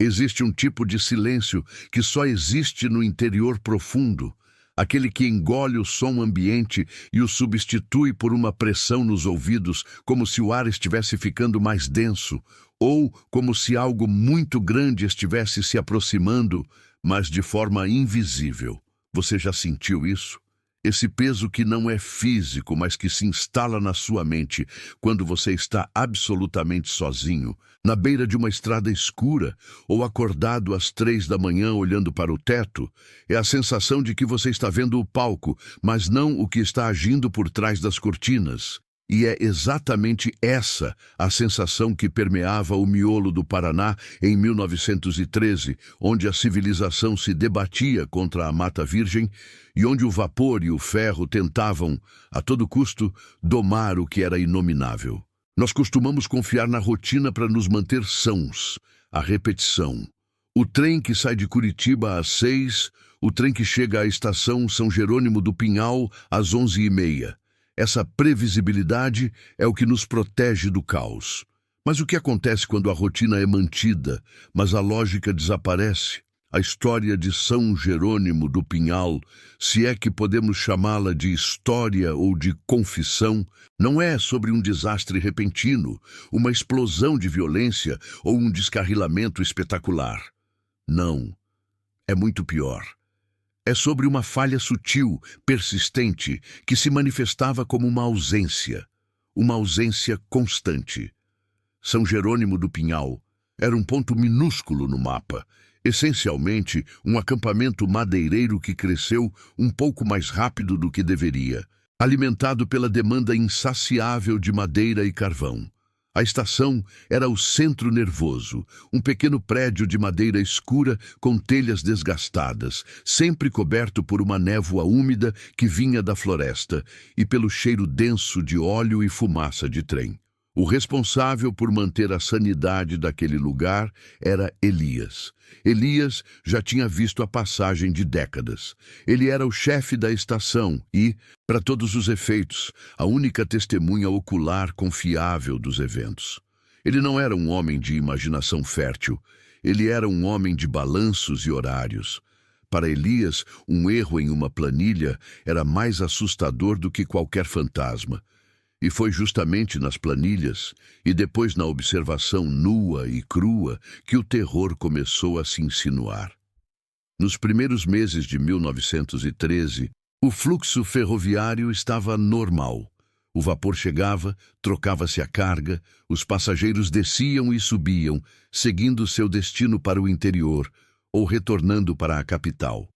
Existe um tipo de silêncio que só existe no interior profundo, aquele que engole o som ambiente e o substitui por uma pressão nos ouvidos, como se o ar estivesse ficando mais denso, ou como se algo muito grande estivesse se aproximando, mas de forma invisível. Você já sentiu isso? Esse peso que não é físico, mas que se instala na sua mente quando você está absolutamente sozinho, na beira de uma estrada escura ou acordado às 3 da manhã olhando para o teto, é a sensação de que você está vendo o palco, mas não o que está agindo por trás das cortinas. E é exatamente essa a sensação que permeava o miolo do Paraná em 1913, onde a civilização se debatia contra a Mata Virgem e onde o vapor e o ferro tentavam, a todo custo, domar o que era inominável. Nós costumamos confiar na rotina para nos manter sãos, a repetição. O trem que sai de Curitiba às 6, o trem que chega à estação São Jerônimo do Pinhal às 11h30. Essa previsibilidade é o que nos protege do caos. Mas o que acontece quando a rotina é mantida, mas a lógica desaparece? A história de São Jerônimo do Pinhal, se é que podemos chamá-la de história ou de confissão, não é sobre um desastre repentino, uma explosão de violência ou um descarrilamento espetacular. Não, é muito pior. É sobre uma falha sutil, persistente, que se manifestava como uma ausência constante. São Jerônimo do Pinhal era um ponto minúsculo no mapa, essencialmente um acampamento madeireiro que cresceu um pouco mais rápido do que deveria, alimentado pela demanda insaciável de madeira e carvão. A estação era o centro nervoso, um pequeno prédio de madeira escura com telhas desgastadas, sempre coberto por uma névoa úmida que vinha da floresta e pelo cheiro denso de óleo e fumaça de trem. O responsável por manter a sanidade daquele lugar era Elias. Elias já tinha visto a passagem de décadas. Ele era o chefe da estação e, para todos os efeitos, a única testemunha ocular confiável dos eventos. Ele não era um homem de imaginação fértil. Ele era um homem de balanços e horários. Para Elias, um erro em uma planilha era mais assustador do que qualquer fantasma. E foi justamente nas planilhas, e depois na observação nua e crua, que o terror começou a se insinuar. Nos primeiros meses de 1913, o fluxo ferroviário estava normal. O vapor chegava, trocava-se a carga, os passageiros desciam e subiam, seguindo seu destino para o interior, ou retornando para a capital.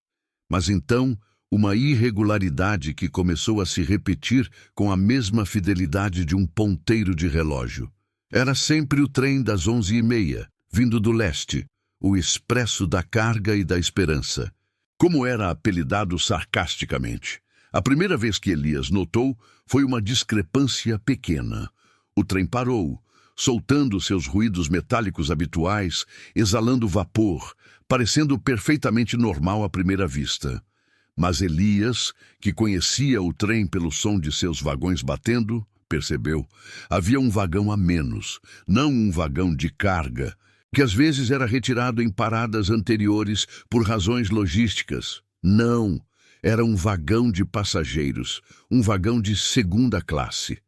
Mas então, uma irregularidade que começou a se repetir com a mesma fidelidade de um ponteiro de relógio. Era sempre o trem das 11h30, vindo do leste, o expresso da carga e da esperança. Como era apelidado sarcasticamente. A primeira vez que Elias notou foi uma discrepância pequena. O trem parou, soltando seus ruídos metálicos habituais, exalando vapor, parecendo perfeitamente normal à primeira vista. Mas Elias, que conhecia o trem pelo som de seus vagões batendo, percebeu, havia um vagão a menos, não um vagão de carga, que às vezes era retirado em paradas anteriores por razões logísticas. Não, era um vagão de passageiros, um vagão de segunda classe.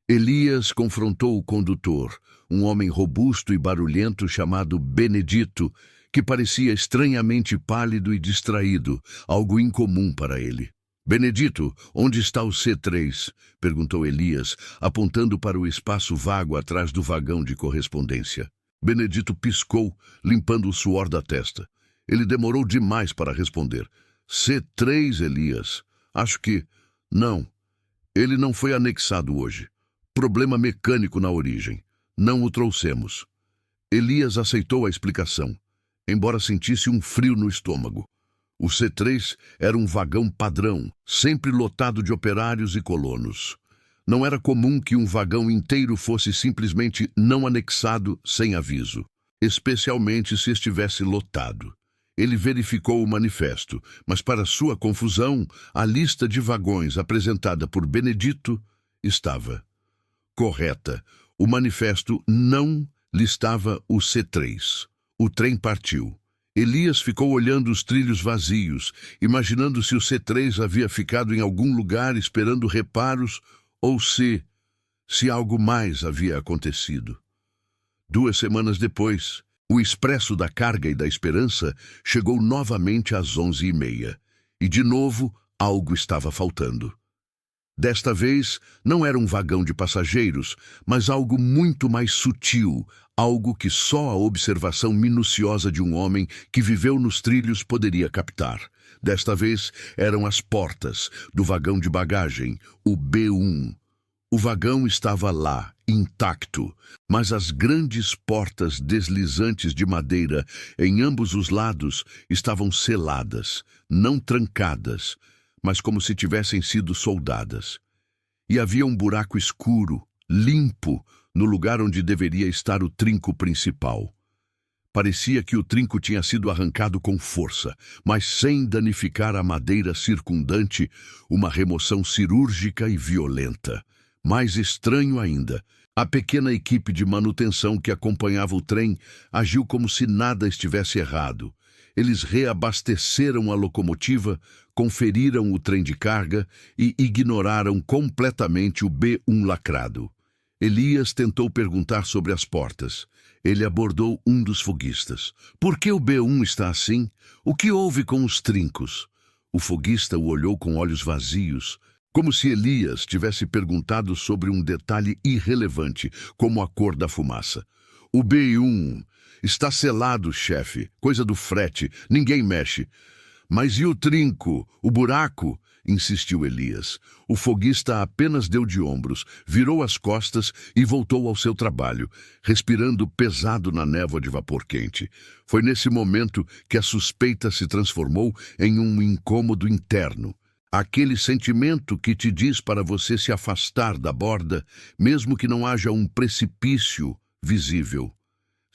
Elias confrontou o condutor, um homem robusto e barulhento chamado Benedito, que parecia estranhamente pálido e distraído, algo incomum para ele. «Benedito, onde está o C3?» perguntou Elias, apontando para o espaço vago atrás do vagão de correspondência. Benedito piscou, limpando o suor da testa. Ele demorou demais para responder. «C3, Elias? Acho que... Não. Ele não foi anexado hoje. Problema mecânico na origem. Não o trouxemos». Elias aceitou a explicação, embora sentisse um frio no estômago. O C3 era um vagão padrão, sempre lotado de operários e colonos. Não era comum que um vagão inteiro fosse simplesmente não anexado sem aviso, especialmente se estivesse lotado. Ele verificou o manifesto, mas para sua confusão, a lista de vagões apresentada por Benedito estava correta. O manifesto não listava o C3. O trem partiu. Elias ficou olhando os trilhos vazios, imaginando se o C3 havia ficado em algum lugar esperando reparos ou se algo mais havia acontecido. 2 semanas depois, o expresso da carga e da esperança chegou novamente às 11h30. E de novo, algo estava faltando. Desta vez, não era um vagão de passageiros, mas algo muito mais sutil, algo que só a observação minuciosa de um homem que viveu nos trilhos poderia captar. Desta vez, eram as portas do vagão de bagagem, o B1. O vagão estava lá, intacto, mas as grandes portas deslizantes de madeira em ambos os lados estavam seladas, não trancadas, mas como se tivessem sido soldadas. E havia um buraco escuro, limpo, no lugar onde deveria estar o trinco principal. Parecia que o trinco tinha sido arrancado com força, mas sem danificar a madeira circundante, uma remoção cirúrgica e violenta. Mais estranho ainda, a pequena equipe de manutenção que acompanhava o trem agiu como se nada estivesse errado. Eles reabasteceram a locomotiva, conferiram o trem de carga e ignoraram completamente o B1 lacrado. Elias tentou perguntar sobre as portas. Ele abordou um dos foguistas. Por que o B1 está assim? O que houve com os trincos? O foguista o olhou com olhos vazios, como se Elias tivesse perguntado sobre um detalhe irrelevante, como a cor da fumaça. O B1 está selado, chefe. Coisa do frete. Ninguém mexe. Mas e o trinco? O buraco? Insistiu Elias. O foguista apenas deu de ombros, virou as costas e voltou ao seu trabalho, respirando pesado na névoa de vapor quente. Foi nesse momento que a suspeita se transformou em um incômodo interno. Aquele sentimento que te diz para você se afastar da borda, mesmo que não haja um precipício visível.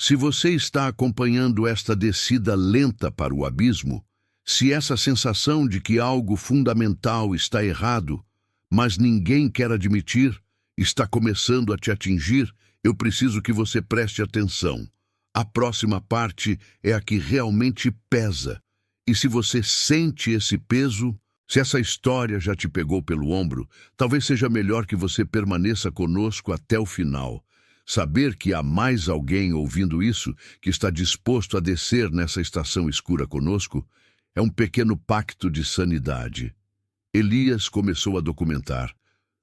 Se você está acompanhando esta descida lenta para o abismo, se essa sensação de que algo fundamental está errado, mas ninguém quer admitir, está começando a te atingir, eu preciso que você preste atenção. A próxima parte é a que realmente pesa. E se você sente esse peso, se essa história já te pegou pelo ombro, talvez seja melhor que você permaneça conosco até o final. Saber que há mais alguém ouvindo isso, que está disposto a descer nessa estação escura conosco, é um pequeno pacto de sanidade. Elias começou a documentar,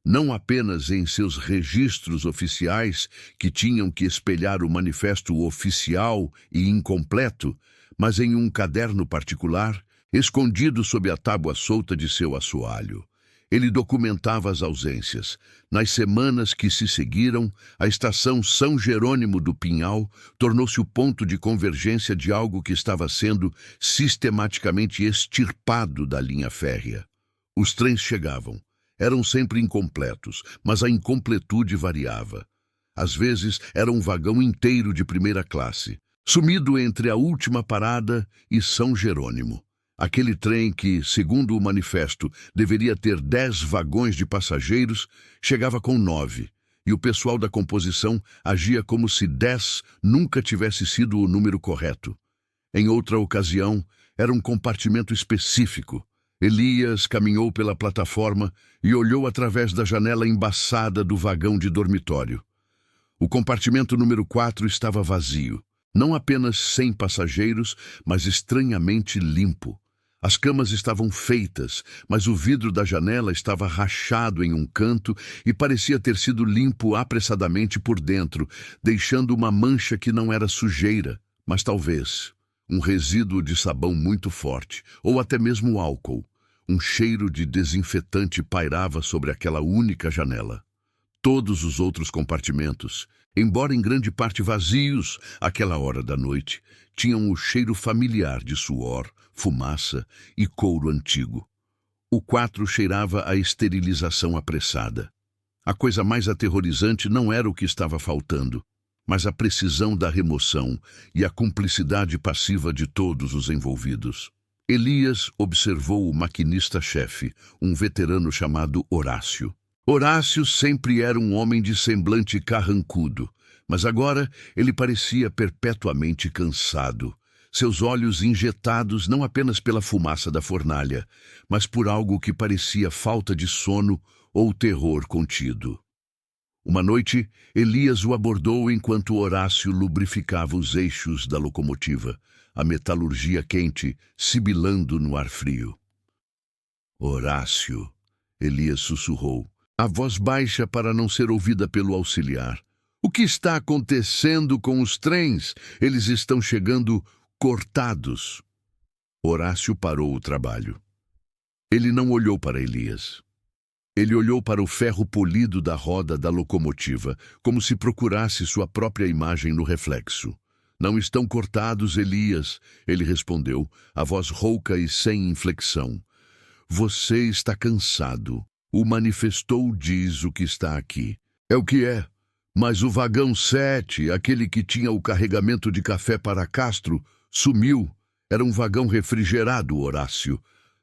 não apenas em seus registros oficiais, que tinham que espelhar o manifesto oficial e incompleto, mas em um caderno particular, escondido sob a tábua solta de seu assoalho. Ele documentava as ausências. Nas semanas que se seguiram, a estação São Jerônimo do Pinhal tornou-se o ponto de convergência de algo que estava sendo sistematicamente extirpado da linha férrea. Os trens chegavam. Eram sempre incompletos, mas a incompletude variava. Às vezes era um vagão inteiro de primeira classe, sumido entre a última parada e São Jerônimo. Aquele trem que, segundo o manifesto, deveria ter 10 vagões de passageiros, chegava com 9, e o pessoal da composição agia como se 10 nunca tivesse sido o número correto. Em outra ocasião, era um compartimento específico. Elias caminhou pela plataforma e olhou através da janela embaçada do vagão de dormitório. O compartimento número 4 estava vazio, não apenas sem passageiros, mas estranhamente limpo. As camas estavam feitas, mas o vidro da janela estava rachado em um canto e parecia ter sido limpo apressadamente por dentro, deixando uma mancha que não era sujeira, mas talvez um resíduo de sabão muito forte, ou até mesmo álcool. Um cheiro de desinfetante pairava sobre aquela única janela. Todos os outros compartimentos, embora em grande parte vazios àquela hora da noite, tinham o cheiro familiar de suor, fumaça e couro antigo. O 4 cheirava a esterilização apressada. A coisa mais aterrorizante não era o que estava faltando, mas a precisão da remoção e a cumplicidade passiva de todos os envolvidos. Elias observou o maquinista-chefe, um veterano chamado Horácio. Horácio sempre era um homem de semblante carrancudo, Mas agora ele parecia perpetuamente cansado, seus olhos injetados não apenas pela fumaça da fornalha, mas por algo que parecia falta de sono ou terror contido. Uma noite, Elias o abordou enquanto Horácio lubrificava os eixos da locomotiva, a metalurgia quente sibilando no ar frio. Horácio, Elias sussurrou, a voz baixa para não ser ouvida pelo auxiliar. O que está acontecendo com os trens? Eles estão chegando cortados. Horácio parou o trabalho. Ele não olhou para Elias. Ele olhou para o ferro polido da roda da locomotiva, como se procurasse sua própria imagem no reflexo. Não estão cortados, Elias, ele respondeu, a voz rouca e sem inflexão. Você está cansado. O manifestou diz o que está aqui. É o que é. Mas o vagão 7, aquele que tinha o carregamento de café para Castro, sumiu. Era um vagão refrigerado, Horácio.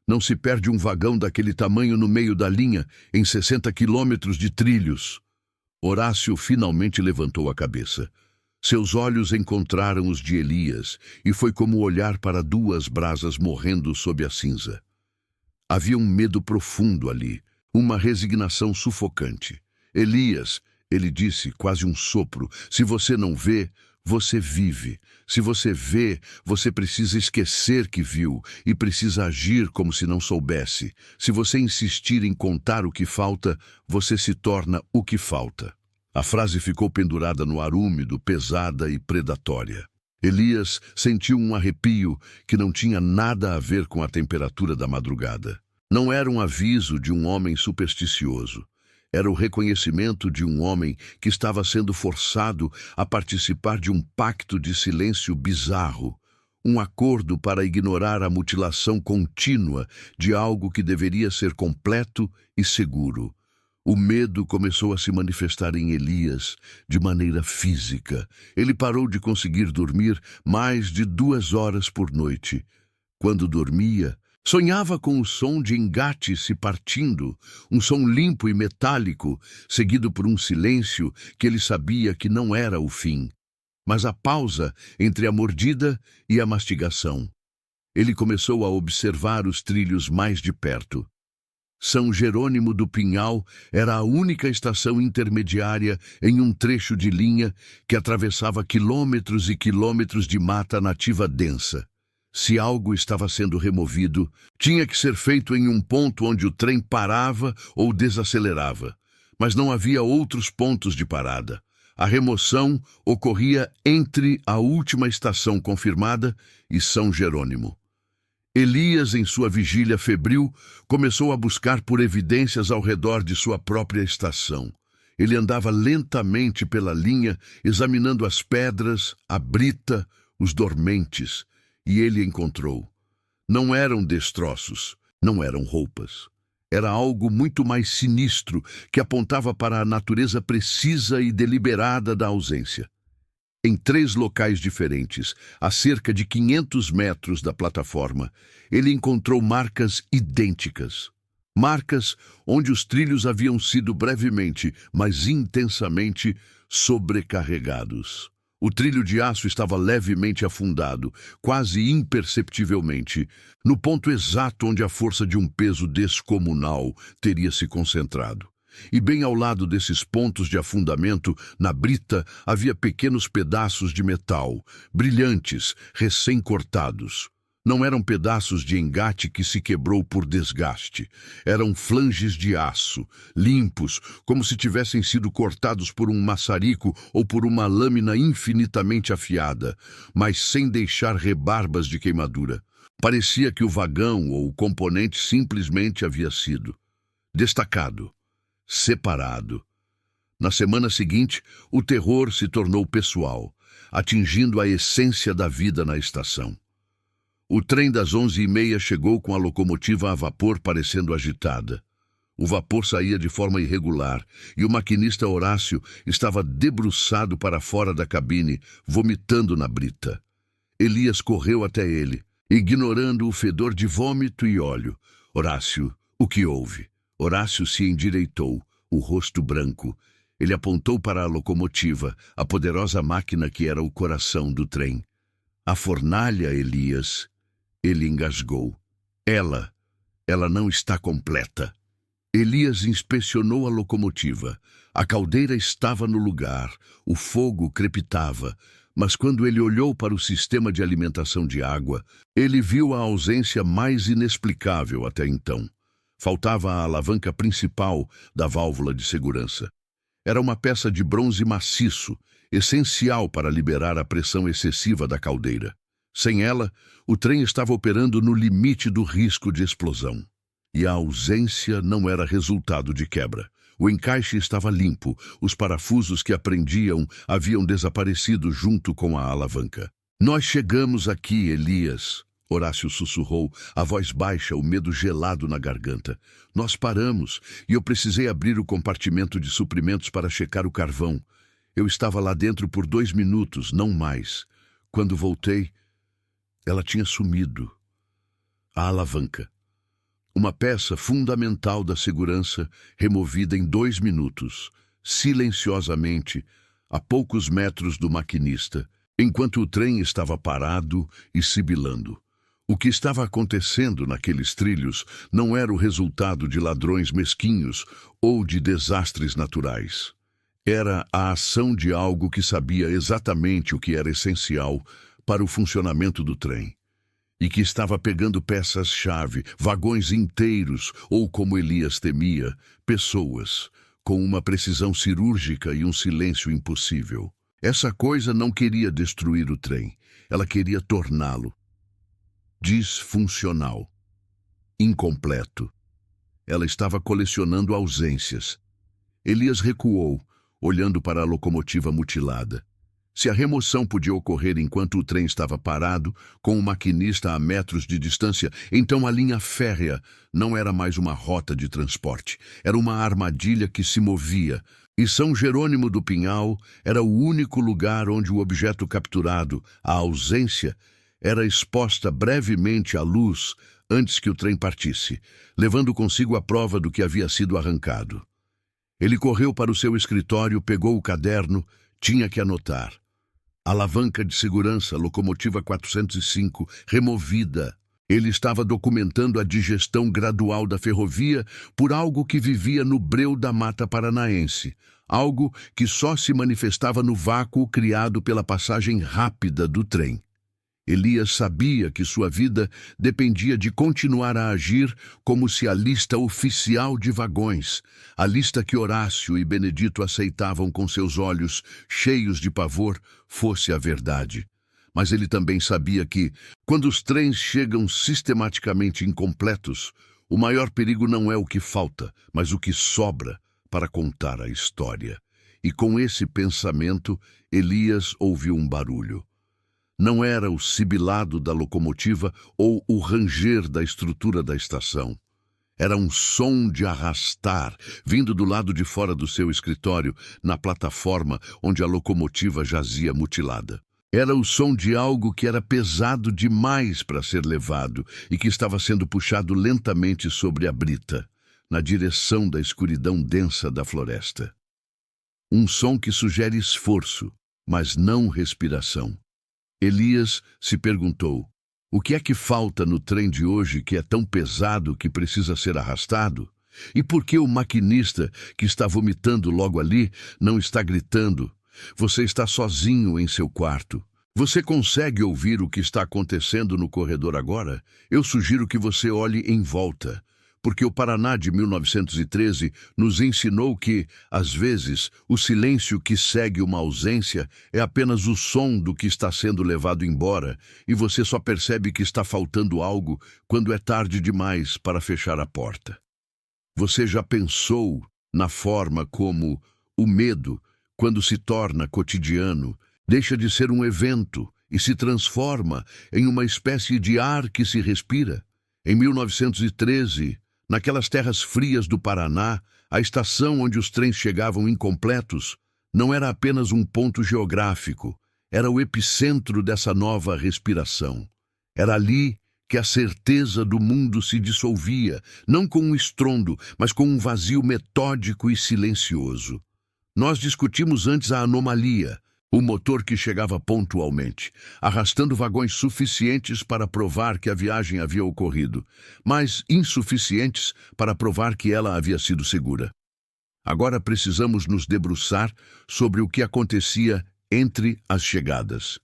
Não se perde um vagão daquele tamanho no meio da linha, em 60 quilômetros de trilhos. Horácio finalmente levantou a cabeça. Seus olhos encontraram os de Elias, e foi como olhar para duas brasas morrendo sob a cinza. Havia um medo profundo ali, uma resignação sufocante. Elias, ele disse, quase um sopro, se você não vê, você vive. Se você vê, você precisa esquecer que viu e precisa agir como se não soubesse. Se você insistir em contar o que falta, você se torna o que falta. A frase ficou pendurada no ar úmido, pesada e predatória. Elias sentiu um arrepio que não tinha nada a ver com a temperatura da madrugada. Não era um aviso de um homem supersticioso. Era o reconhecimento de um homem que estava sendo forçado a participar de um pacto de silêncio bizarro, um acordo para ignorar a mutilação contínua de algo que deveria ser completo e seguro. O medo começou a se manifestar em Elias de maneira física. Ele parou de conseguir dormir mais de 2 horas por noite. Quando dormia, sonhava com o som de engates se partindo, um som limpo e metálico, seguido por um silêncio que ele sabia que não era o fim, mas a pausa entre a mordida e a mastigação. Ele começou a observar os trilhos mais de perto. São Jerônimo do Pinhal era a única estação intermediária em um trecho de linha que atravessava quilômetros e quilômetros de mata nativa densa. Se algo estava sendo removido, tinha que ser feito em um ponto onde o trem parava ou desacelerava. Mas não havia outros pontos de parada. A remoção ocorria entre a última estação confirmada e São Jerônimo. Elias, em sua vigília febril, começou a buscar por evidências ao redor de sua própria estação. Ele andava lentamente pela linha, examinando as pedras, a brita, os dormentes. E ele encontrou. Não eram destroços, não eram roupas. Era algo muito mais sinistro que apontava para a natureza precisa e deliberada da ausência. Em 3 locais diferentes, a cerca de 500 metros da plataforma, ele encontrou marcas idênticas. Marcas onde os trilhos haviam sido brevemente, mas intensamente, sobrecarregados. O trilho de aço estava levemente afundado, quase imperceptivelmente, no ponto exato onde a força de um peso descomunal teria se concentrado. E bem ao lado desses pontos de afundamento, na brita, havia pequenos pedaços de metal, brilhantes, recém-cortados. Não eram pedaços de engate que se quebrou por desgaste. Eram flanges de aço, limpos, como se tivessem sido cortados por um maçarico ou por uma lâmina infinitamente afiada, mas sem deixar rebarbas de queimadura. Parecia que o vagão ou o componente simplesmente havia sido destacado, separado. Na semana seguinte, o terror se tornou pessoal, atingindo a essência da vida na estação. O trem das 11h30 chegou com a locomotiva a vapor parecendo agitada. O vapor saía de forma irregular e o maquinista Horácio estava debruçado para fora da cabine, vomitando na brita. Elias correu até ele, ignorando o fedor de vômito e óleo. Horácio, o que houve? Horácio se endireitou, o rosto branco. Ele apontou para a locomotiva, a poderosa máquina que era o coração do trem. A fornalha, Elias. Ele engasgou. Ela não está completa. Elias inspecionou a locomotiva. A caldeira estava no lugar, o fogo crepitava, mas quando ele olhou para o sistema de alimentação de água, ele viu a ausência mais inexplicável até então. Faltava a alavanca principal da válvula de segurança. Era uma peça de bronze maciço, essencial para liberar a pressão excessiva da caldeira. Sem ela, o trem estava operando no limite do risco de explosão. E a ausência não era resultado de quebra. O encaixe estava limpo, os parafusos que a prendiam haviam desaparecido junto com a alavanca. Nós chegamos aqui, Elias, Horácio sussurrou, a voz baixa, o medo gelado na garganta. Nós paramos e eu precisei abrir o compartimento de suprimentos para checar o carvão. Eu estava lá dentro por 2 minutos, não mais. Quando voltei, ela tinha sumido. A alavanca. Uma peça fundamental da segurança, removida em 2 minutos, silenciosamente, a poucos metros do maquinista, enquanto o trem estava parado e sibilando. O que estava acontecendo naqueles trilhos não era o resultado de ladrões mesquinhos ou de desastres naturais. Era a ação de algo que sabia exatamente o que era essencial para o funcionamento do trem. E que estava pegando peças-chave, vagões inteiros, ou como Elias temia, pessoas, com uma precisão cirúrgica e um silêncio impossível. Essa coisa não queria destruir o trem, ela queria torná-lo disfuncional, incompleto. Ela estava colecionando ausências. Elias recuou, olhando para a locomotiva mutilada. Se a remoção podia ocorrer enquanto o trem estava parado, com o maquinista a metros de distância, então a linha férrea não era mais uma rota de transporte. Era uma armadilha que se movia. E São Jerônimo do Pinhal era o único lugar onde o objeto capturado, a ausência, era exposta brevemente à luz antes que o trem partisse, levando consigo a prova do que havia sido arrancado. Ele correu para o seu escritório, pegou o caderno, tinha que anotar. Alavanca de segurança, locomotiva 405, removida. Ele estava documentando a digestão gradual da ferrovia por algo que vivia no breu da Mata Paranaense, algo que só se manifestava no vácuo criado pela passagem rápida do trem. Elias sabia que sua vida dependia de continuar a agir como se a lista oficial de vagões, a lista que Horácio e Benedito aceitavam com seus olhos cheios de pavor, fosse a verdade. Mas ele também sabia que, quando os trens chegam sistematicamente incompletos, o maior perigo não é o que falta, mas o que sobra para contar a história. E com esse pensamento, Elias ouviu um barulho. Não era o sibilado da locomotiva ou o ranger da estrutura da estação. Era um som de arrastar, vindo do lado de fora do seu escritório, na plataforma onde a locomotiva jazia mutilada. Era o som de algo que era pesado demais para ser levado e que estava sendo puxado lentamente sobre a brita, na direção da escuridão densa da floresta. Um som que sugere esforço, mas não respiração. Elias se perguntou, o que é que falta no trem de hoje que é tão pesado que precisa ser arrastado? E por que o maquinista, que está vomitando logo ali, não está gritando? Você está sozinho em seu quarto. Você consegue ouvir o que está acontecendo no corredor agora? Eu sugiro que você olhe em volta, porque o Paraná de 1913 nos ensinou que, às vezes, o silêncio que segue uma ausência é apenas o som do que está sendo levado embora, e você só percebe que está faltando algo quando é tarde demais para fechar a porta. Você já pensou na forma como o medo, quando se torna cotidiano, deixa de ser um evento e se transforma em uma espécie de ar que se respira? Em 1913, naquelas terras frias do Paraná, a estação onde os trens chegavam incompletos não era apenas um ponto geográfico, era o epicentro dessa nova respiração. Era ali que a certeza do mundo se dissolvia, não com um estrondo, mas com um vazio metódico e silencioso. Nós discutimos antes a anomalia, o motor que chegava pontualmente, arrastando vagões suficientes para provar que a viagem havia ocorrido, mas insuficientes para provar que ela havia sido segura. Agora precisamos nos debruçar sobre o que acontecia entre as chegadas.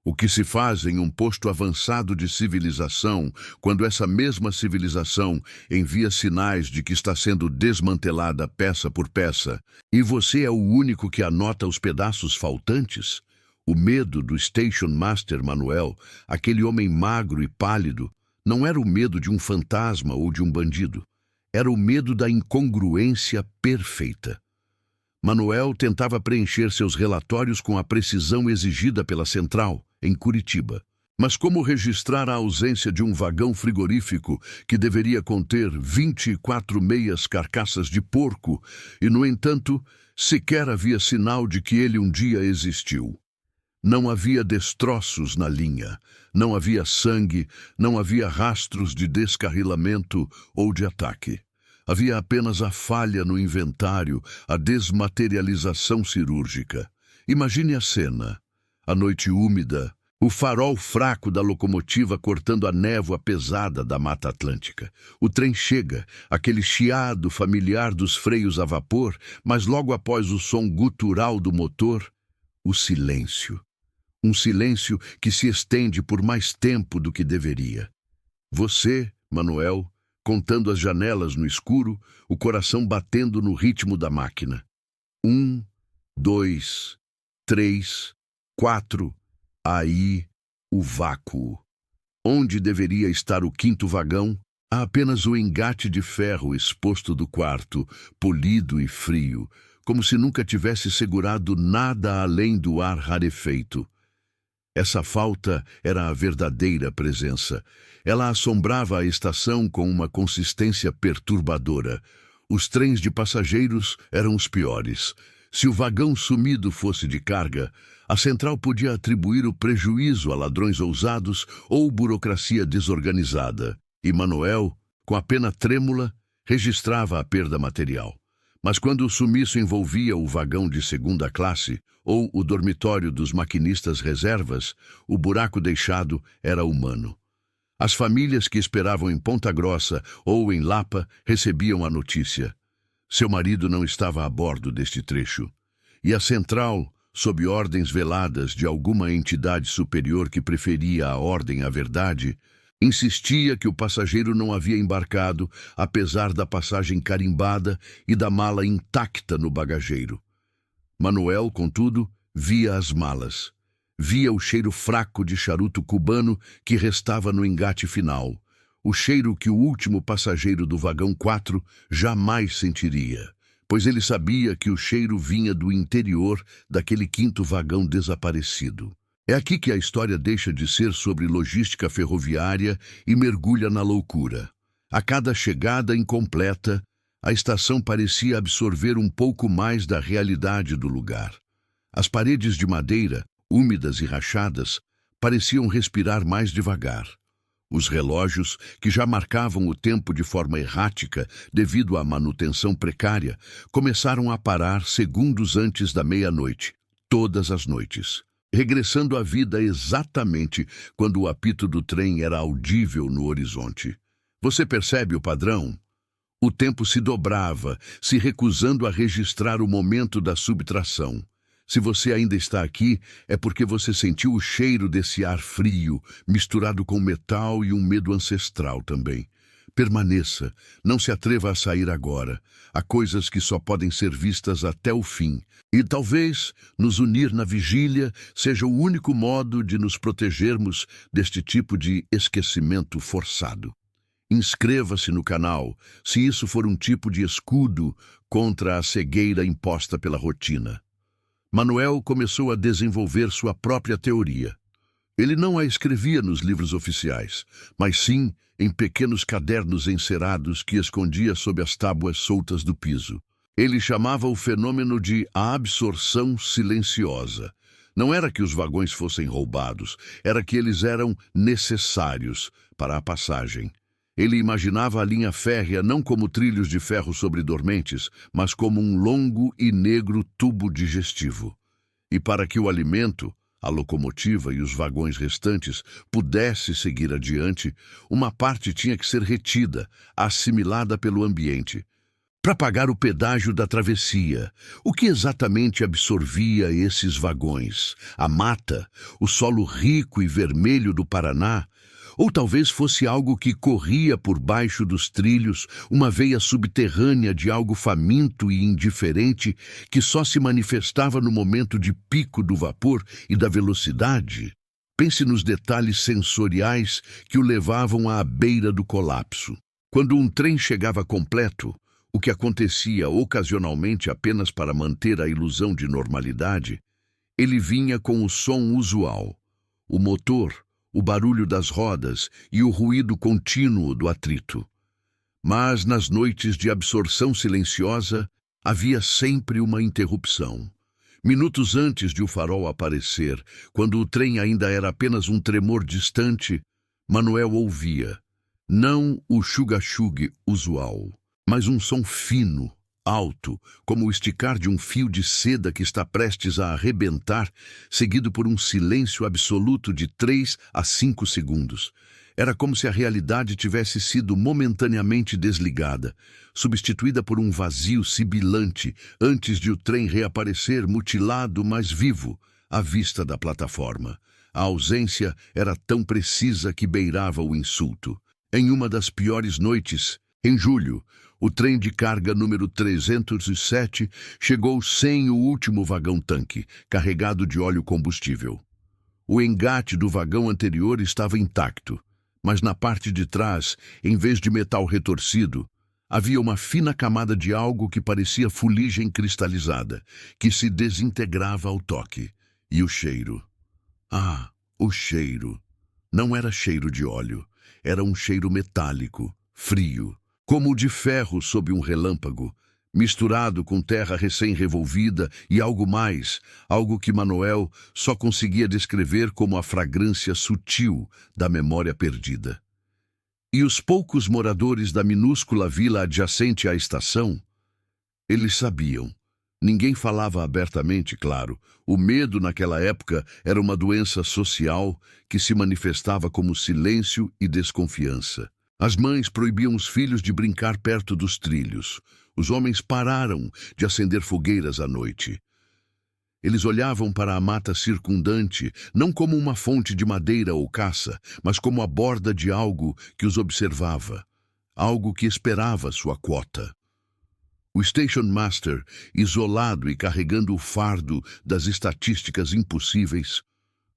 O que se faz em um posto avançado de civilização quando essa mesma civilização envia sinais de que está sendo desmantelada peça por peça e você é o único que anota os pedaços faltantes? O medo do Station Master Manuel, aquele homem magro e pálido, não era o medo de um fantasma ou de um bandido. Era o medo da incongruência perfeita. Manuel tentava preencher seus relatórios com a precisão exigida pela central, em Curitiba. Mas como registrar a ausência de um vagão frigorífico que deveria conter 24 meias carcaças de porco e, no entanto, sequer havia sinal de que ele um dia existiu? Não havia destroços na linha, não havia sangue, não havia rastros de descarrilamento ou de ataque. Havia apenas a falha no inventário, a desmaterialização cirúrgica. Imagine a cena. A noite úmida, o farol fraco da locomotiva cortando a névoa pesada da Mata Atlântica. O trem chega, aquele chiado familiar dos freios a vapor, mas logo após o som gutural do motor, o silêncio. Um silêncio que se estende por mais tempo do que deveria. Você, Manuel, contando as janelas no escuro, o coração batendo no ritmo da máquina. 1, 2, 3, 4, aí o vácuo. Onde deveria estar o quinto vagão, há apenas o engate de ferro exposto do quarto, polido e frio, como se nunca tivesse segurado nada além do ar rarefeito. Essa falta era a verdadeira presença. Ela assombrava a estação com uma consistência perturbadora. Os trens de passageiros eram os piores. Se o vagão sumido fosse de carga, a central podia atribuir o prejuízo a ladrões ousados ou burocracia desorganizada. E Manuel, com a pena trêmula, registrava a perda material. Mas quando o sumiço envolvia o vagão de segunda classe ou o dormitório dos maquinistas reservas, o buraco deixado era humano. As famílias que esperavam em Ponta Grossa ou em Lapa recebiam a notícia. Seu marido não estava a bordo deste trecho. E a central, sob ordens veladas de alguma entidade superior que preferia a ordem à verdade, insistia que o passageiro não havia embarcado, apesar da passagem carimbada e da mala intacta no bagageiro. Manuel, contudo, via as malas. Via o cheiro fraco de charuto cubano que restava no engate final. O cheiro que o último passageiro do vagão 4 jamais sentiria, pois ele sabia que o cheiro vinha do interior daquele quinto vagão desaparecido. É aqui que a história deixa de ser sobre logística ferroviária e mergulha na loucura. A cada chegada incompleta, a estação parecia absorver um pouco mais da realidade do lugar. As paredes de madeira, úmidas e rachadas, pareciam respirar mais devagar. Os relógios, que já marcavam o tempo de forma errática devido à manutenção precária, começaram a parar segundos antes da meia-noite, todas as noites, regressando à vida exatamente quando o apito do trem era audível no horizonte. Você percebe o padrão? O tempo se dobrava, se recusando a registrar o momento da subtração. Se você ainda está aqui, é porque você sentiu o cheiro desse ar frio, misturado com metal e um medo ancestral também. Permaneça, não se atreva a sair agora. Há coisas que só podem ser vistas até o fim. E talvez nos unir na vigília seja o único modo de nos protegermos deste tipo de esquecimento forçado. Inscreva-se no canal, se isso for um tipo de escudo contra a cegueira imposta pela rotina. Manuel começou a desenvolver sua própria teoria. Ele não a escrevia nos livros oficiais, mas sim em pequenos cadernos encerados que escondia sob as tábuas soltas do piso. Ele chamava o fenômeno de a absorção silenciosa. Não era que os vagões fossem roubados, era que eles eram necessários para a passagem. Ele imaginava a linha férrea não como trilhos de ferro sobre dormentes, mas como um longo e negro tubo digestivo. E para que o alimento, a locomotiva e os vagões restantes pudesse seguir adiante, uma parte tinha que ser retida, assimilada pelo ambiente, para pagar o pedágio da travessia. O que exatamente absorvia esses vagões? A mata? O solo rico e vermelho do Paraná? Ou talvez fosse algo que corria por baixo dos trilhos, uma veia subterrânea de algo faminto e indiferente que só se manifestava no momento de pico do vapor e da velocidade? Pense nos detalhes sensoriais que o levavam à beira do colapso. Quando um trem chegava completo, o que acontecia ocasionalmente apenas para manter a ilusão de normalidade, ele vinha com o som usual, o motor, o barulho das rodas e o ruído contínuo do atrito. Mas nas noites de absorção silenciosa, havia sempre uma interrupção. Minutos antes de o farol aparecer, quando o trem ainda era apenas um tremor distante, Manuel ouvia, não o chuga-chugue usual, mas um som fino, alto, como o esticar de um fio de seda que está prestes a arrebentar, seguido por um silêncio absoluto de 3 a 5 segundos. Era como se a realidade tivesse sido momentaneamente desligada, substituída por um vazio sibilante, antes de o trem reaparecer mutilado, mas vivo, à vista da plataforma. A ausência era tão precisa que beirava o insulto. Em uma das piores noites, em julho, o trem de carga número 307 chegou sem o último vagão-tanque, carregado de óleo combustível. O engate do vagão anterior estava intacto, mas na parte de trás, em vez de metal retorcido, havia uma fina camada de algo que parecia fuligem cristalizada, que se desintegrava ao toque. E o cheiro? Ah, o cheiro! Não era cheiro de óleo, era um cheiro metálico, frio, como o de ferro sob um relâmpago, misturado com terra recém-revolvida e algo mais, algo que Manuel só conseguia descrever como a fragrância sutil da memória perdida. E os poucos moradores da minúscula vila adjacente à estação, eles sabiam. Ninguém falava abertamente, claro. O medo naquela época era uma doença social que se manifestava como silêncio e desconfiança. As mães proibiam os filhos de brincar perto dos trilhos. Os homens pararam de acender fogueiras à noite. Eles olhavam para a mata circundante, não como uma fonte de madeira ou caça, mas como a borda de algo que os observava, algo que esperava sua quota. O Station Master, isolado e carregando o fardo das estatísticas impossíveis,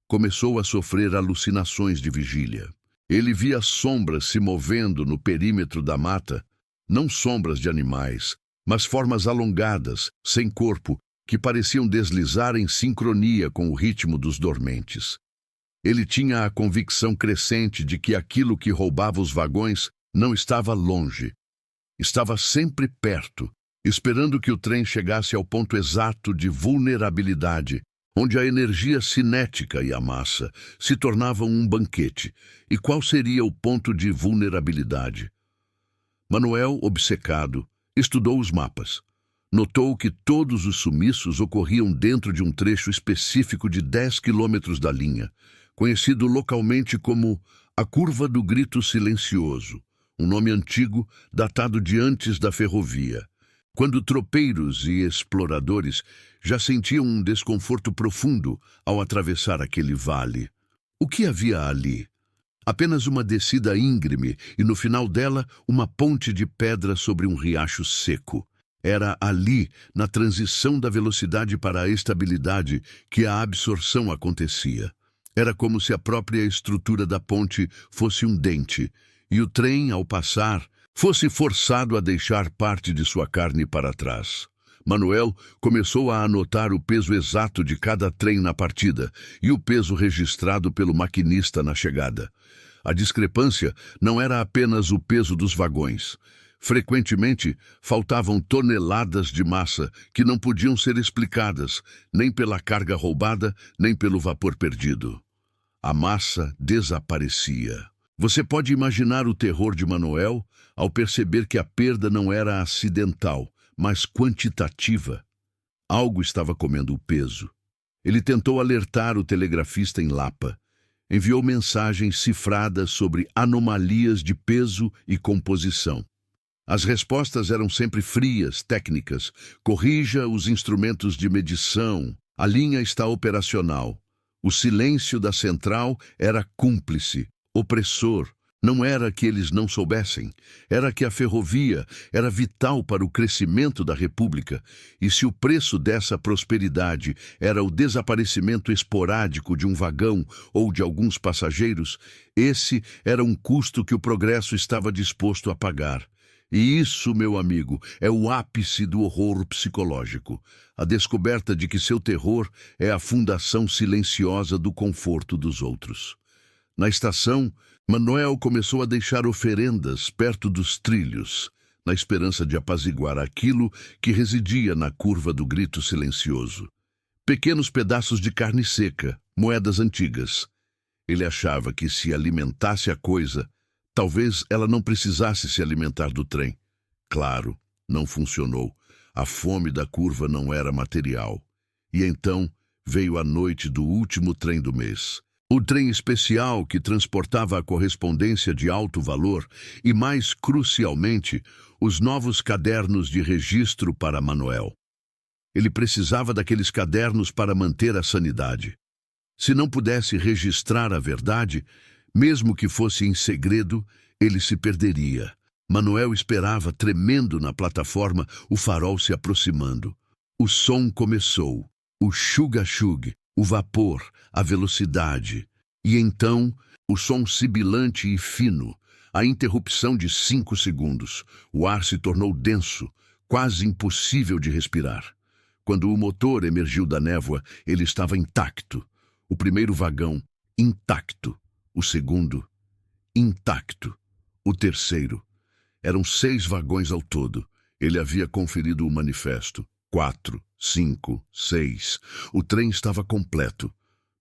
começou a sofrer alucinações de vigília. Ele via sombras se movendo no perímetro da mata, não sombras de animais, mas formas alongadas, sem corpo, que pareciam deslizar em sincronia com o ritmo dos dormentes. Ele tinha a convicção crescente de que aquilo que roubava os vagões não estava longe. Estava sempre perto, esperando que o trem chegasse ao ponto exato de vulnerabilidade, onde a energia cinética e a massa se tornavam um banquete. E qual seria o ponto de vulnerabilidade? Manuel, obcecado, estudou os mapas. Notou que todos os sumiços ocorriam dentro de um trecho específico de 10 quilômetros da linha, conhecido localmente como a Curva do Grito Silencioso, um nome antigo datado de antes da ferrovia, quando tropeiros e exploradores já sentiam um desconforto profundo ao atravessar aquele vale. O que havia ali? Apenas uma descida íngreme e, no final dela, uma ponte de pedra sobre um riacho seco. Era ali, na transição da velocidade para a estabilidade, que a absorção acontecia. Era como se a própria estrutura da ponte fosse um dente, e o trem, ao passar, fosse forçado a deixar parte de sua carne para trás. Manuel começou a anotar o peso exato de cada trem na partida e o peso registrado pelo maquinista na chegada. A discrepância não era apenas o peso dos vagões. Frequentemente, faltavam toneladas de massa que não podiam ser explicadas, nem pela carga roubada, nem pelo vapor perdido. A massa desaparecia. Você pode imaginar o terror de Manuel ao perceber que a perda não era acidental, mas quantitativa. Algo estava comendo o peso. Ele tentou alertar o telegrafista em Lapa. Enviou mensagens cifradas sobre anomalias de peso e composição. As respostas eram sempre frias, técnicas. Corrija os instrumentos de medição. A linha está operacional. O silêncio da central era cúmplice, opressor. Não era que eles não soubessem, era que a ferrovia era vital para o crescimento da República, e se o preço dessa prosperidade era o desaparecimento esporádico de um vagão ou de alguns passageiros, esse era um custo que o progresso estava disposto a pagar. E isso, meu amigo, é o ápice do horror psicológico, a descoberta de que seu terror é a fundação silenciosa do conforto dos outros. Na estação, Manuel começou a deixar oferendas perto dos trilhos, na esperança de apaziguar aquilo que residia na curva do grito silencioso. Pequenos pedaços de carne seca, moedas antigas. Ele achava que se alimentasse a coisa, talvez ela não precisasse se alimentar do trem. Claro, não funcionou. A fome da curva não era material. E então veio a noite do último trem do mês. O trem especial que transportava a correspondência de alto valor e, mais crucialmente, os novos cadernos de registro para Manuel. Ele precisava daqueles cadernos para manter a sanidade. Se não pudesse registrar a verdade, mesmo que fosse em segredo, ele se perderia. Manuel esperava, tremendo na plataforma, o farol se aproximando. O som começou. O chug-chug, o vapor, a velocidade. E então, o som sibilante e fino, a interrupção de 5 segundos. O ar se tornou denso, quase impossível de respirar. Quando o motor emergiu da névoa, ele estava intacto. O primeiro vagão, intacto. O segundo, intacto. O terceiro. Eram 6 vagões ao todo. Ele havia conferido o manifesto. 4, 5, 6. O trem estava completo.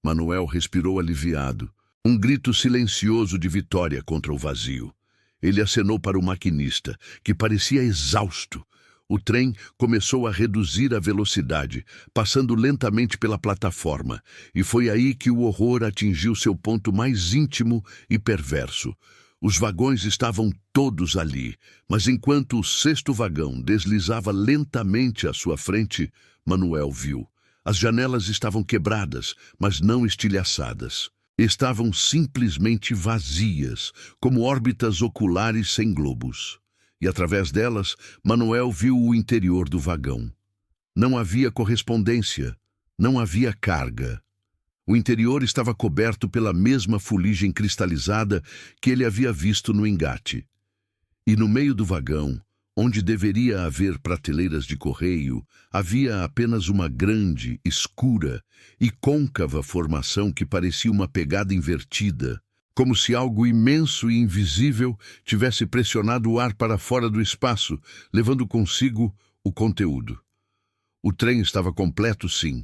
Manuel respirou aliviado. Um grito silencioso de vitória contra o vazio. Ele acenou para o maquinista, que parecia exausto. O trem começou a reduzir a velocidade, passando lentamente pela plataforma, e foi aí que o horror atingiu seu ponto mais íntimo e perverso. Os vagões estavam todos ali, mas enquanto o 6º vagão deslizava lentamente à sua frente, Manuel viu. As janelas estavam quebradas, mas não estilhaçadas. Estavam simplesmente vazias, como órbitas oculares sem globos. E através delas, Manuel viu o interior do vagão. Não havia correspondência, não havia carga. O interior estava coberto pela mesma fuligem cristalizada que ele havia visto no engate. E no meio do vagão, onde deveria haver prateleiras de correio, havia apenas uma grande, escura e côncava formação que parecia uma pegada invertida, como se algo imenso e invisível tivesse pressionado o ar para fora do espaço, levando consigo o conteúdo. O trem estava completo, sim,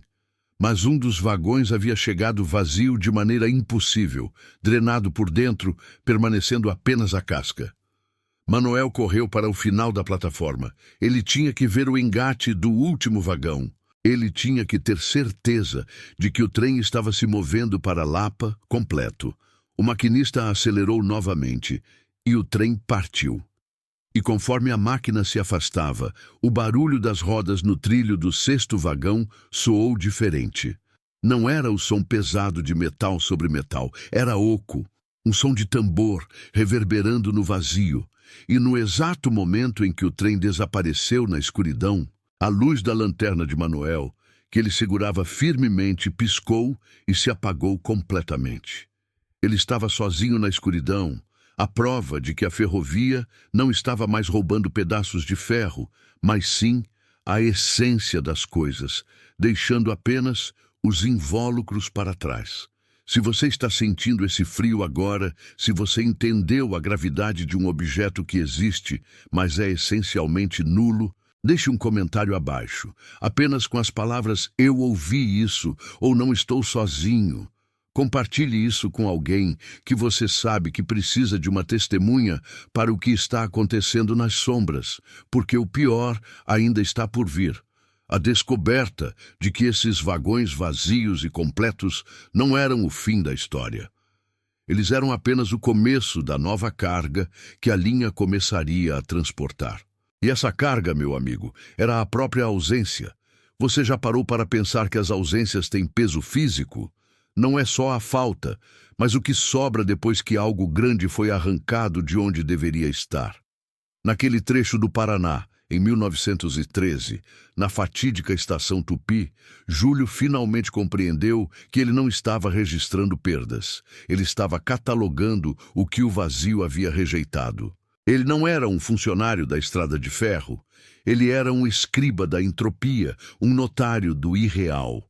mas um dos vagões havia chegado vazio de maneira impossível, drenado por dentro, permanecendo apenas a casca. Manuel correu para o final da plataforma. Ele tinha que ver o engate do último vagão. Ele tinha que ter certeza de que o trem estava se movendo para Lapa completo. O maquinista acelerou novamente e o trem partiu. E conforme a máquina se afastava, o barulho das rodas no trilho do 6º vagão soou diferente. Não era o som pesado de metal sobre metal, era oco, um som de tambor reverberando no vazio. E no exato momento em que o trem desapareceu na escuridão, a luz da lanterna de Manuel, que ele segurava firmemente, piscou e se apagou completamente. Ele estava sozinho na escuridão, a prova de que a ferrovia não estava mais roubando pedaços de ferro, mas sim a essência das coisas, deixando apenas os invólucros para trás. Se você está sentindo esse frio agora, se você entendeu a gravidade de um objeto que existe, mas é essencialmente nulo, deixe um comentário abaixo, apenas com as palavras "eu ouvi isso" ou "não estou sozinho". Compartilhe isso com alguém que você sabe que precisa de uma testemunha para o que está acontecendo nas sombras, porque o pior ainda está por vir. A descoberta de que esses vagões vazios e completos não eram o fim da história. Eles eram apenas o começo da nova carga que a linha começaria a transportar. E essa carga, meu amigo, era a própria ausência. Você já parou para pensar que as ausências têm peso físico? Não é só a falta, mas o que sobra depois que algo grande foi arrancado de onde deveria estar. Naquele trecho do Paraná, em 1913, na fatídica estação Tupi, Júlio finalmente compreendeu que ele não estava registrando perdas. Ele estava catalogando o que o vazio havia rejeitado. Ele não era um funcionário da Estrada de Ferro. Ele era um escriba da entropia, um notário do irreal.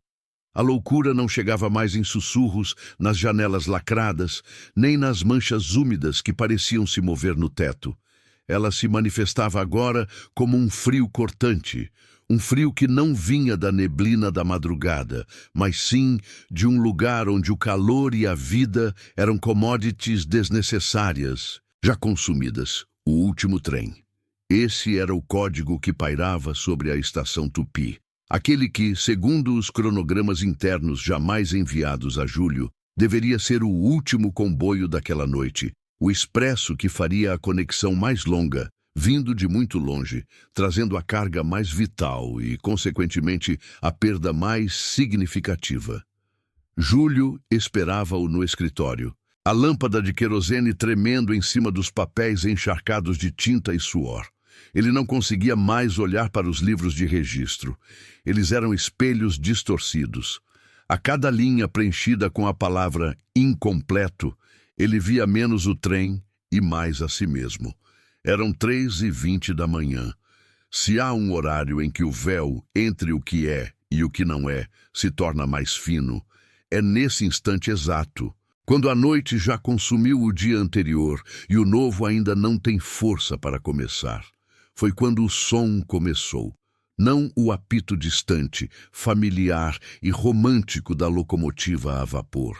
A loucura não chegava mais em sussurros nas janelas lacradas, nem nas manchas úmidas que pareciam se mover no teto. Ela se manifestava agora como um frio cortante, um frio que não vinha da neblina da madrugada, mas sim de um lugar onde o calor e a vida eram commodities desnecessárias, já consumidas, o último trem. Esse era o código que pairava sobre a estação Tupi. Aquele que, segundo os cronogramas internos jamais enviados a Júlio, deveria ser o último comboio daquela noite, o expresso que faria a conexão mais longa, vindo de muito longe, trazendo a carga mais vital e, consequentemente, a perda mais significativa. Júlio esperava-o no escritório, a lâmpada de querosene tremendo em cima dos papéis encharcados de tinta e suor. Ele não conseguia mais olhar para os livros de registro. Eles eram espelhos distorcidos. A cada linha preenchida com a palavra incompleto, ele via menos o trem e mais a si mesmo. Eram 3h20 da manhã. Se há um horário em que o véu entre o que é e o que não é se torna mais fino, é nesse instante exato, quando a noite já consumiu o dia anterior e o novo ainda não tem força para começar. Foi quando o som começou, não o apito distante, familiar e romântico da locomotiva a vapor.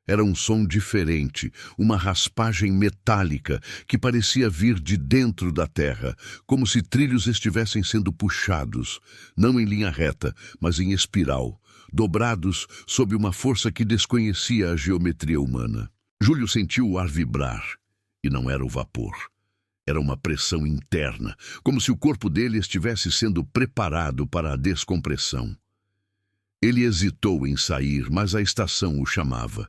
Era um som diferente, uma raspagem metálica que parecia vir de dentro da terra, como se trilhos estivessem sendo puxados, não em linha reta, mas em espiral, dobrados sob uma força que desconhecia a geometria humana. Júlio sentiu o ar vibrar, e não era o vapor. Era uma pressão interna, como se o corpo dele estivesse sendo preparado para a descompressão. Ele hesitou em sair, mas a estação o chamava.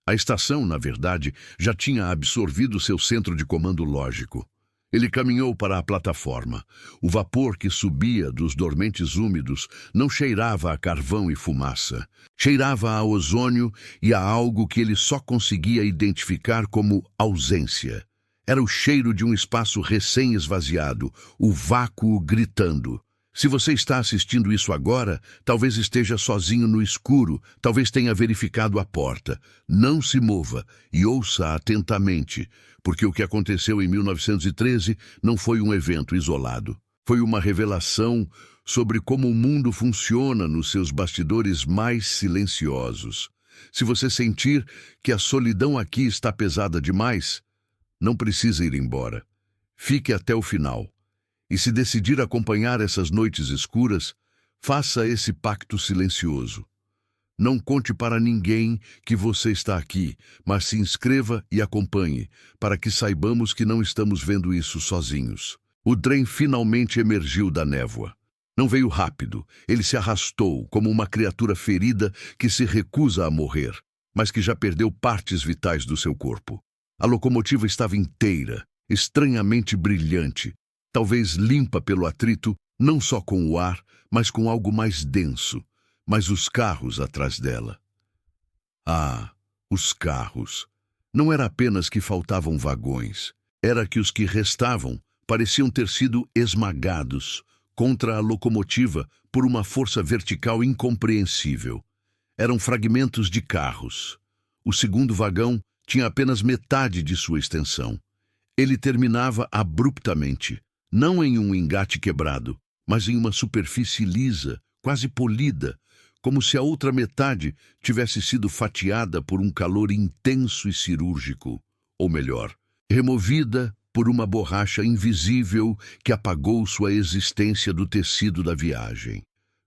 A estação, na verdade, já tinha absorvido seu centro de comando lógico. Ele caminhou para a plataforma. O vapor que subia dos dormentes úmidos não cheirava a carvão e fumaça. Cheirava a ozônio e a algo que ele só conseguia identificar como ausência. Era o cheiro de um espaço recém-esvaziado, o vácuo gritando. Se você está assistindo isso agora, talvez esteja sozinho no escuro, talvez tenha verificado a porta. Não se mova e ouça atentamente, porque o que aconteceu em 1913 não foi um evento isolado. Foi uma revelação sobre como o mundo funciona nos seus bastidores mais silenciosos. Se você sentir que a solidão aqui está pesada demais, não precisa ir embora. Fique até o final. E se decidir acompanhar essas noites escuras, faça esse pacto silencioso. Não conte para ninguém que você está aqui, mas se inscreva e acompanhe, para que saibamos que não estamos vendo isso sozinhos. O trem finalmente emergiu da névoa. Não veio rápido, ele se arrastou como uma criatura ferida que se recusa a morrer, mas que já perdeu partes vitais do seu corpo. A locomotiva estava inteira, estranhamente brilhante, talvez limpa pelo atrito, não só com o ar, mas com algo mais denso, mas os carros atrás dela. Ah, os carros! Não era apenas que faltavam vagões, era que os que restavam pareciam ter sido esmagados contra a locomotiva por uma força vertical incompreensível. Eram fragmentos de carros. O segundo vagão tinha apenas metade de sua extensão. Ele terminava abruptamente, não em um engate quebrado, mas em uma superfície lisa, quase polida, como se a outra metade tivesse sido fatiada por um calor intenso e cirúrgico, ou melhor, removida por uma borracha invisível que apagou sua existência do tecido da viagem.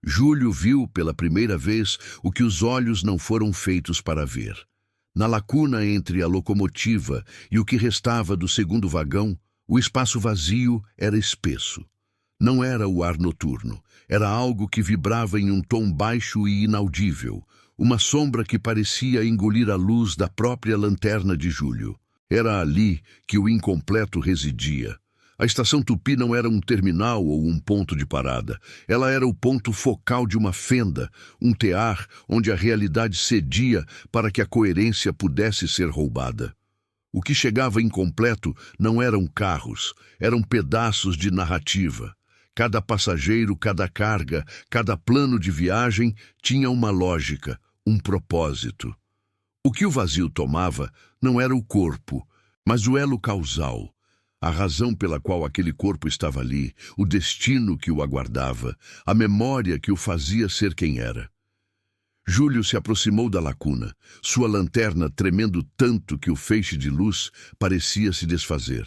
Júlio viu pela primeira vez o que os olhos não foram feitos para ver. Na lacuna entre a locomotiva e o que restava do segundo vagão, o espaço vazio era espesso. Não era o ar noturno, era algo que vibrava em um tom baixo e inaudível, uma sombra que parecia engolir a luz da própria lanterna de Júlio. Era ali que o incompleto residia. A estação Tupi não era um terminal ou um ponto de parada. Ela era o ponto focal de uma fenda, um tear onde a realidade cedia para que a coerência pudesse ser roubada. O que chegava incompleto não eram carros, eram pedaços de narrativa. Cada passageiro, cada carga, cada plano de viagem tinha uma lógica, um propósito. O que o vazio tomava não era o corpo, mas o elo causal, a razão pela qual aquele corpo estava ali, o destino que o aguardava, a memória que o fazia ser quem era. Júlio se aproximou da lacuna, sua lanterna tremendo tanto que o feixe de luz parecia se desfazer.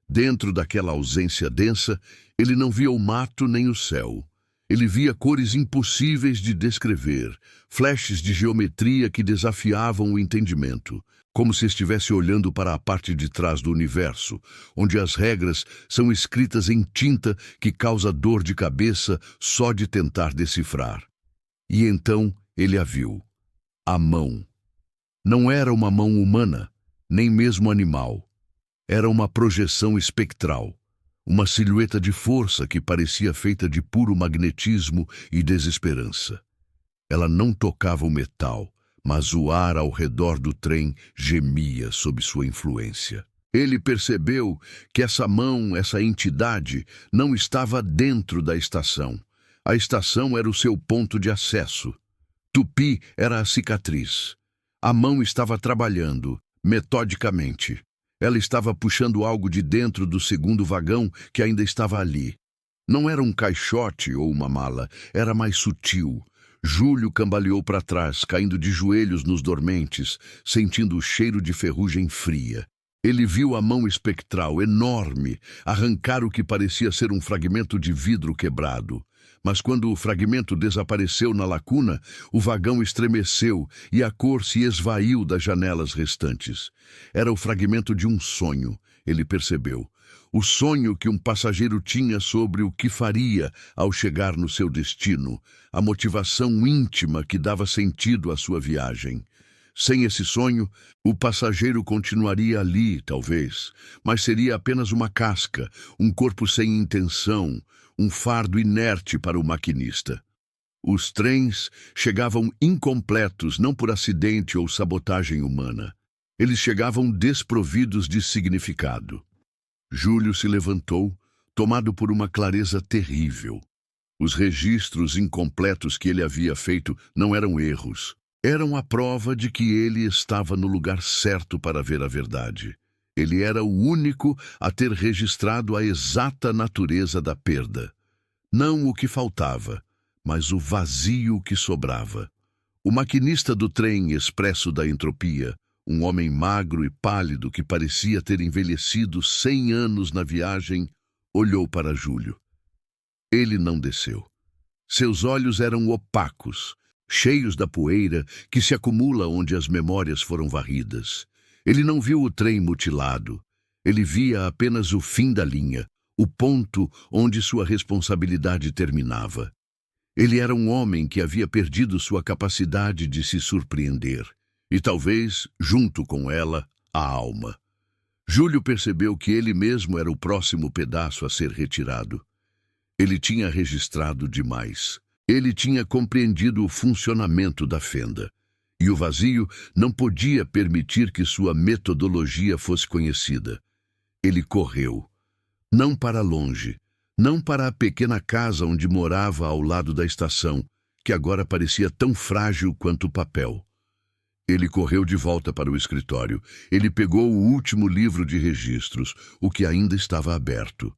Dentro daquela ausência densa, ele não via o mato nem o céu. Ele via cores impossíveis de descrever, flashes de geometria que desafiavam o entendimento, como se estivesse olhando para a parte de trás do universo, onde as regras são escritas em tinta que causa dor de cabeça só de tentar decifrar. E então ele a viu. A mão. Não era uma mão humana, nem mesmo animal. Era uma projeção espectral. Uma silhueta de força que parecia feita de puro magnetismo e desesperança. Ela não tocava o metal, mas o ar ao redor do trem gemia sob sua influência. Ele percebeu que essa mão, essa entidade, não estava dentro da estação. A estação era o seu ponto de acesso. Tupi era a cicatriz. A mão estava trabalhando, metodicamente. Ela estava puxando algo de dentro do segundo vagão que ainda estava ali. Não era um caixote ou uma mala, era mais sutil. Júlio cambaleou para trás, caindo de joelhos nos dormentes, sentindo o cheiro de ferrugem fria. Ele viu a mão espectral, enorme, arrancar o que parecia ser um fragmento de vidro quebrado. Mas quando o fragmento desapareceu na lacuna, o vagão estremeceu e a cor se esvaiu das janelas restantes. Era o fragmento de um sonho, ele percebeu. O sonho que um passageiro tinha sobre o que faria ao chegar no seu destino, a motivação íntima que dava sentido à sua viagem. Sem esse sonho, o passageiro continuaria ali, talvez, mas seria apenas uma casca, um corpo sem intenção, um fardo inerte para o maquinista. Os trens chegavam incompletos, não por acidente ou sabotagem humana. Eles chegavam desprovidos de significado. Júlio se levantou, tomado por uma clareza terrível. Os registros incompletos que ele havia feito não eram erros. Eram a prova de que ele estava no lugar certo para ver a verdade. Ele era o único a ter registrado a exata natureza da perda. Não o que faltava, mas o vazio que sobrava. O maquinista do trem expresso da entropia, um homem magro e pálido que parecia ter envelhecido 100 anos na viagem, olhou para Júlio. Ele não desceu. Seus olhos eram opacos, cheios da poeira que se acumula onde as memórias foram varridas. Ele não viu o trem mutilado. Ele via apenas o fim da linha, o ponto onde sua responsabilidade terminava. Ele era um homem que havia perdido sua capacidade de se surpreender, e talvez, junto com ela, a alma. Júlio percebeu que ele mesmo era o próximo pedaço a ser retirado. Ele tinha registrado demais. Ele tinha compreendido o funcionamento da fenda, e o vazio não podia permitir que sua metodologia fosse conhecida. Ele correu, não para longe, não para a pequena casa onde morava ao lado da estação, que agora parecia tão frágil quanto o papel. Ele correu de volta para o escritório. Ele pegou o último livro de registros, o que ainda estava aberto.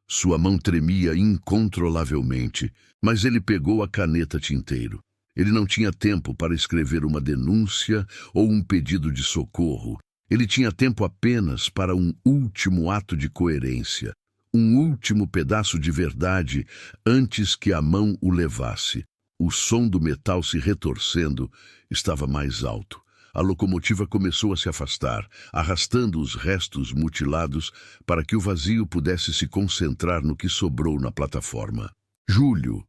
Sua mão tremia incontrolavelmente, mas ele pegou a caneta tinteiro. Ele não tinha tempo para escrever uma denúncia ou um pedido de socorro. Ele tinha tempo apenas para um último ato de coerência, um último pedaço de verdade antes que a mão o levasse. O som do metal se retorcendo estava mais alto. A locomotiva começou a se afastar, arrastando os restos mutilados para que o vazio pudesse se concentrar no que sobrou na plataforma. Júlio.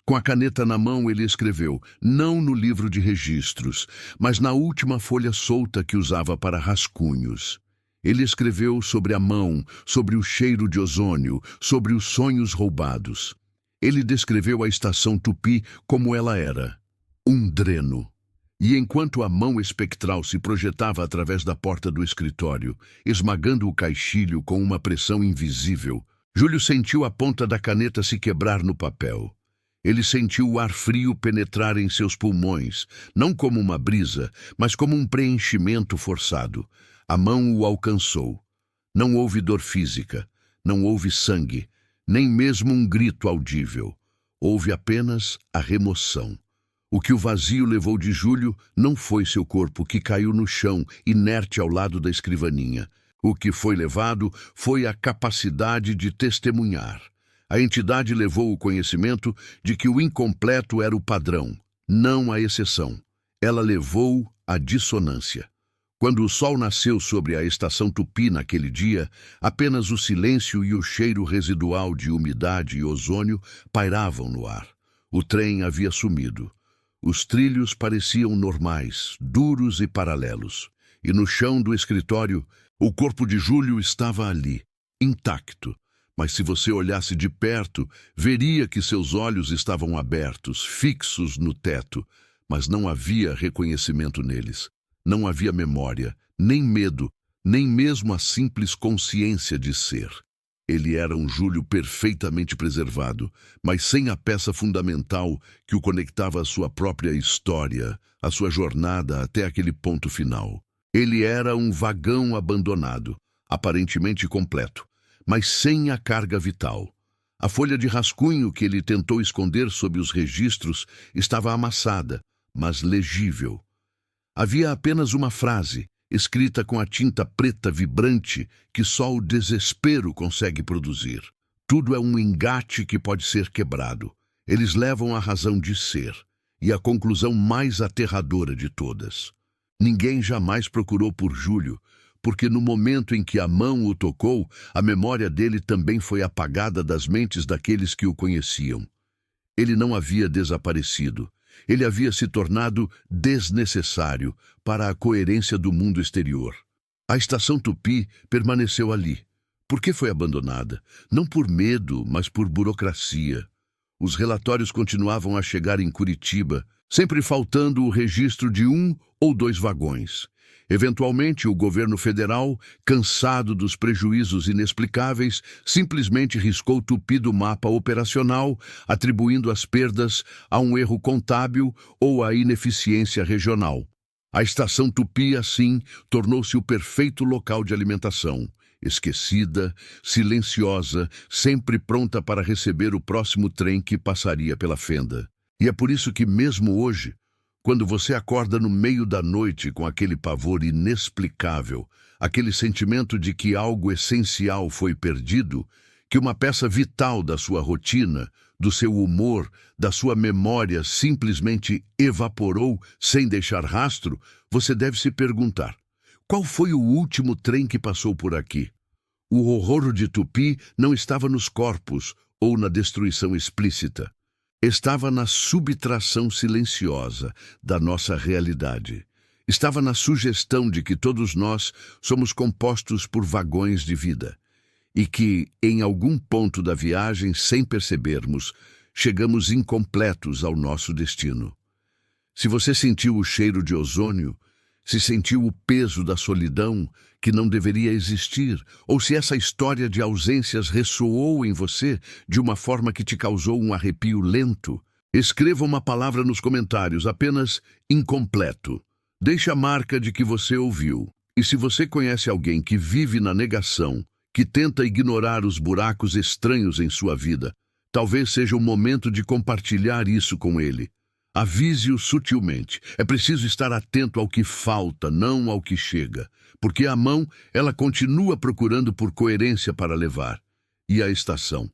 Com a caneta na mão, ele escreveu, não no livro de registros, mas na última folha solta que usava para rascunhos. Ele escreveu sobre a mão, sobre o cheiro de ozônio, sobre os sonhos roubados. Ele descreveu a estação Tupi como ela era, um dreno. E enquanto a mão espectral se projetava através da porta do escritório, esmagando o caixilho com uma pressão invisível, Júlio sentiu a ponta da caneta se quebrar no papel. Ele sentiu o ar frio penetrar em seus pulmões, não como uma brisa, mas como um preenchimento forçado. A mão o alcançou. Não houve dor física, não houve sangue, nem mesmo um grito audível. Houve apenas a remoção. O que o vazio levou de Júlio não foi seu corpo, que caiu no chão, inerte ao lado da escrivaninha. O que foi levado foi a capacidade de testemunhar. A entidade levou o conhecimento de que o incompleto era o padrão, não a exceção. Ela levou a dissonância. Quando o sol nasceu sobre a estação Tupi naquele dia, apenas o silêncio e o cheiro residual de umidade e ozônio pairavam no ar. O trem havia sumido. Os trilhos pareciam normais, duros e paralelos. E no chão do escritório, o corpo de Júlio estava ali, intacto. Mas se você olhasse de perto, veria que seus olhos estavam abertos, fixos no teto, mas não havia reconhecimento neles. Não havia memória, nem medo, nem mesmo a simples consciência de ser. Ele era um Júlio perfeitamente preservado, mas sem a peça fundamental que o conectava à sua própria história, à sua jornada até aquele ponto final. Ele era um vagão abandonado, aparentemente completo, mas sem a carga vital. A folha de rascunho que ele tentou esconder sob os registros estava amassada, mas legível. Havia apenas uma frase, escrita com a tinta preta vibrante que só o desespero consegue produzir. Tudo é um engate que pode ser quebrado. Eles levam a razão de ser, e a conclusão mais aterradora de todas. Ninguém jamais procurou por Júlio, porque no momento em que a mão o tocou, a memória dele também foi apagada das mentes daqueles que o conheciam. Ele não havia desaparecido. Ele havia se tornado desnecessário para a coerência do mundo exterior. A estação Tupi permaneceu ali. Por que foi abandonada? Não por medo, mas por burocracia. Os relatórios continuavam a chegar em Curitiba, sempre faltando o registro de 1 ou 2 vagões. Eventualmente, o governo federal, cansado dos prejuízos inexplicáveis, simplesmente riscou Tupi do mapa operacional, atribuindo as perdas a um erro contábil ou à ineficiência regional. A estação Tupi, assim, tornou-se o perfeito local de alimentação. Esquecida, silenciosa, sempre pronta para receber o próximo trem que passaria pela fenda. E é por isso que, mesmo hoje, quando você acorda no meio da noite com aquele pavor inexplicável, aquele sentimento de que algo essencial foi perdido, que uma peça vital da sua rotina, do seu humor, da sua memória simplesmente evaporou sem deixar rastro, você deve se perguntar: qual foi o último trem que passou por aqui? O horror de Tupi não estava nos corpos ou na destruição explícita. Estava na subtração silenciosa da nossa realidade. Estava na sugestão de que todos nós somos compostos por vagões de vida e que, em algum ponto da viagem, sem percebermos, chegamos incompletos ao nosso destino. Se você sentiu o cheiro de ozônio, se sentiu o peso da solidão que não deveria existir, ou se essa história de ausências ressoou em você de uma forma que te causou um arrepio lento, escreva uma palavra nos comentários, apenas incompleto. Deixe a marca de que você ouviu. E se você conhece alguém que vive na negação, que tenta ignorar os buracos estranhos em sua vida, talvez seja o momento de compartilhar isso com ele. Avise-o sutilmente. É preciso estar atento ao que falta, não ao que chega. Porque a mão, ela continua procurando por coerência para levar. E a estação?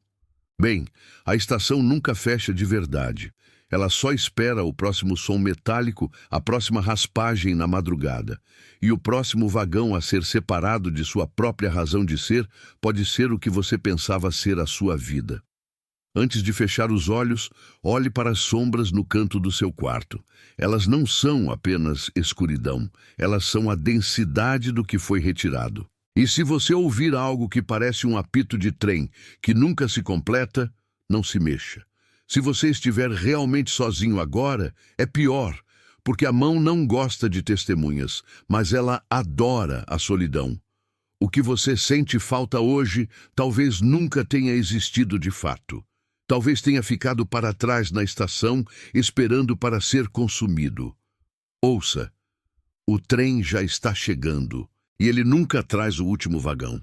Bem, a estação nunca fecha de verdade. Ela só espera o próximo som metálico, a próxima raspagem na madrugada. E o próximo vagão a ser separado de sua própria razão de ser pode ser o que você pensava ser a sua vida. Antes de fechar os olhos, olhe para as sombras no canto do seu quarto. Elas não são apenas escuridão, elas são a densidade do que foi retirado. E se você ouvir algo que parece um apito de trem que nunca se completa, não se mexa. Se você estiver realmente sozinho agora, é pior, porque a mão não gosta de testemunhas, mas ela adora a solidão. O que você sente falta hoje talvez nunca tenha existido de fato. Talvez tenha ficado para trás na estação, esperando para ser consumido. Ouça, o trem já está chegando, e ele nunca traz o último vagão.